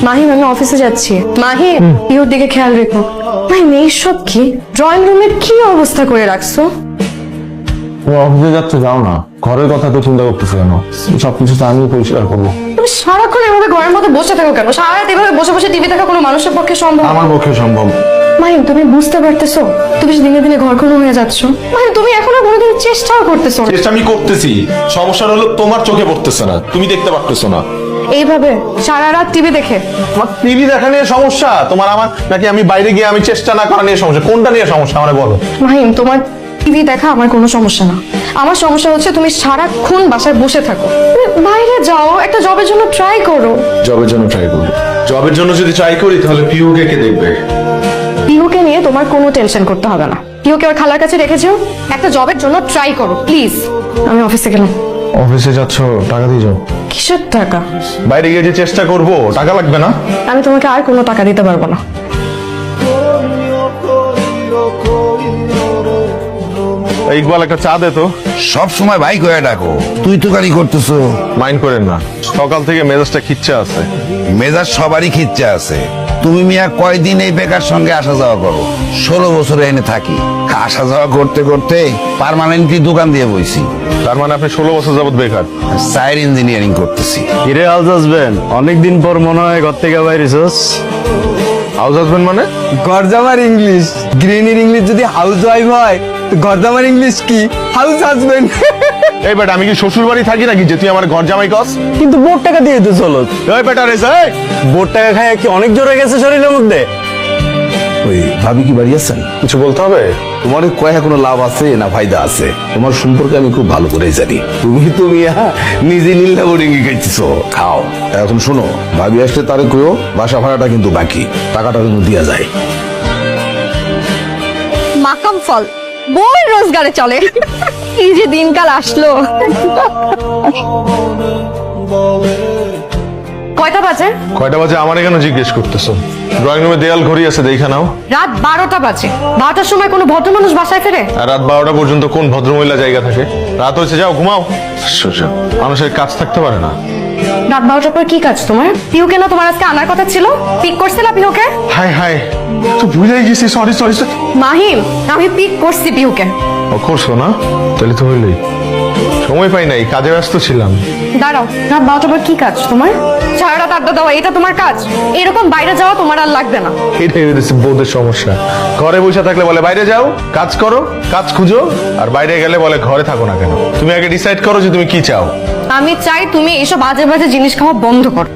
মাহিম আমি অফিসে যাচ্ছি। মাহিম ইওর দিকে খেয়াল রেখো। মাহিম এইসব কি? ড্রয়িং রুমের কি অবস্থা করে রাখছো? অফিসে যাচ্ছে, যাও না। ঘরের কথা তো চিন্তা করতেছি কেন? সবকিছু তো আমি পরিষ্কার করবো। তুমি সারাক্ষণ এভাবে ঘরের মধ্যে বসে থাকো কেন? সারা রাত এভাবে বসে বসে টিভি দেখা কোনো মানুষের পক্ষে সম্ভব? আমার পক্ষে সম্ভব। মাহিম তুমি বুঝতে পারতেছো তুমি দিনে দিনে ঘরখনো হয়ে যাচ্ছ? মাহিম তুমি এখনো কোনোদিন চেষ্টাও করতেছো না। চেষ্টা আমি করতেছি, সমস্যা হলো তোমার চোখে পড়তেছে না, তুমি দেখতে পারতেছো না। এইভাবে সারা রাত টিভি দেখে? তোমার টিভি দেখা নিয়ে সমস্যা তোমার, আমার নাকি আমি বাইরে গিয়ে আমি চেষ্টা না করা নিয়ে সমস্যা? কোনটা নিয়ে সমস্যা আমারে বলো। মাহিম তোমার টিভি দেখা আমার কোনো সমস্যা না। আমার সমস্যা হচ্ছে তুমি সারাক্ষণ বাসায় বসে থাকো। তুমি বাইরে যাও, একটা জবের জন্য ট্রাই করো। জবের জন্য ট্রাই করবো? জবের জন্য যদি ট্রাই করি তাহলে পিহুকে কে দেখবে? পিহুকে নিয়ে তোমার কোনো টেনশন করতে হবে না। পিহুকে ওর খালার কাছে রেখেছো। একটা জবের জন্য ট্রাই করো প্লিজ। আমি অফিসে গেলাম। অফিসে যাচ্ছ, টাকা দিয়ে যাও। কিসের টাকা? বাইরে গিয়ে যে চেষ্টা করবো টাকা লাগবে না? আমি তোমাকে আর কোনো টাকা দিতে পারবো না। ইকবাল একটা চা দে তো। সব সময় ভাই কয়ে ডাকো, তুই তো গাড়ি করতেছো। মাইন্ড করেন না, সকাল থেকে মেজাজটা খিচ্ছে আছে। মেজাজ সবারই খিচ্ছে আছে। তুমি মিয়া কয়দিন এই বেকার সঙ্গে আসা যাওয়া করো? 16 বছরে এনে থাকি, আসা যাওয়া করতে করতে পার্মানেন্টলি দোকান দিয়ে বইছি। তার মানে আপনি 16 বছর যাবত বেকার? সাইড ইঞ্জিনিয়ারিং করতেছি। কিরে হাউস হাজবেন্ড, অনেকদিন পর মনে হয় ঘর থেকে বাইরেছস। হাউস হাজবেন্ড মানে? গরজামার ইংলিশ, গ্রিনির ইংলিশ যদি হাউস ওয়াইফ হয় তো গরজামার ইংলিশ কি? House husband. এই বেটা, আমি কি শ্বশুর বাড়ি থাকি নাকি যে তুই আমার ঘর জামাই কস? কিন্তু বোর টাকা দিয়ে তো চলো। এই বেটা রে, বোর টাকা খায় কি অনেক জোর হয়ে গেছে শরীরের মধ্যে? ওই ভাবি কি বাড়ি আছেন? কিছু বলতে হবে? তোমার কয়ে কোনো লাভ আছে না ফায়দা আছে? তোমার সম্পর্কে আমি খুব ভালো করেই জানি। তুমি নিজে নীলা বোর্ডিং খাইতেছো, খাও। এখন শোনো, ভাবি আসলে তারে কইও বাসা ভাড়াটা কিন্তু বাকি, টাকাটা কিন্তু দিয়া যায়। মাকাম ফল বই রোজগারে চলে। এই যে দিনকাল আসলো। কয়টা বাজে? কয়টা বাজে আমার কেন জিজ্ঞেস করতেছো? ড্রয়িং রুমে দেয়াল ঘড়ি আছে, দেখা নাও। রাত 12টা বাজে। 12টার সময় কোনো ভদ্র মানুষ বাসায় ফেরে? আর রাত 12টা পর্যন্ত কোন ভদ্রমহিলা জায়গা থাকে? রাত হয়েছে, যাও ঘুমাও। সোজা মানুষের কাজ থাকতে পারে না। রাত 12টার পর কি কাজ তোমার? পিহুকে না তোমার আজকে আনার কথা ছিল? পিক করছিলা পিহুকে? হাই হাই, তো ভুলেই গেছি, সরি সরি। মাহিম আমি পিক করছি পিহুকে। ও করছো না? তাহলে তো হইলই। সময় পাই নাই, কাজে ব্যস্ত ছিলাম। দাঁড়াও, রাত 12টার পর কি কাজ তোমার? সারা রাত আড্ডা দেওয়া এটা তোমার কাজ? এরকম বাইরে যাওয়া তোমার আর লাগবে না। এটাই হচ্ছে বউদের সমস্যা। ঘরে বসে থাকলে বলে বাইরে যাও, কাজ করো, কাজ খুঁজো, আর বাইরে গেলে বলে ঘরে থাকো না কেন? তুমি আগে ডিসাইড করো যে তুমি কি চাও। আমি চাই তুমি এইসব বাজে বাজে জিনিস খাওয়া বন্ধ করো।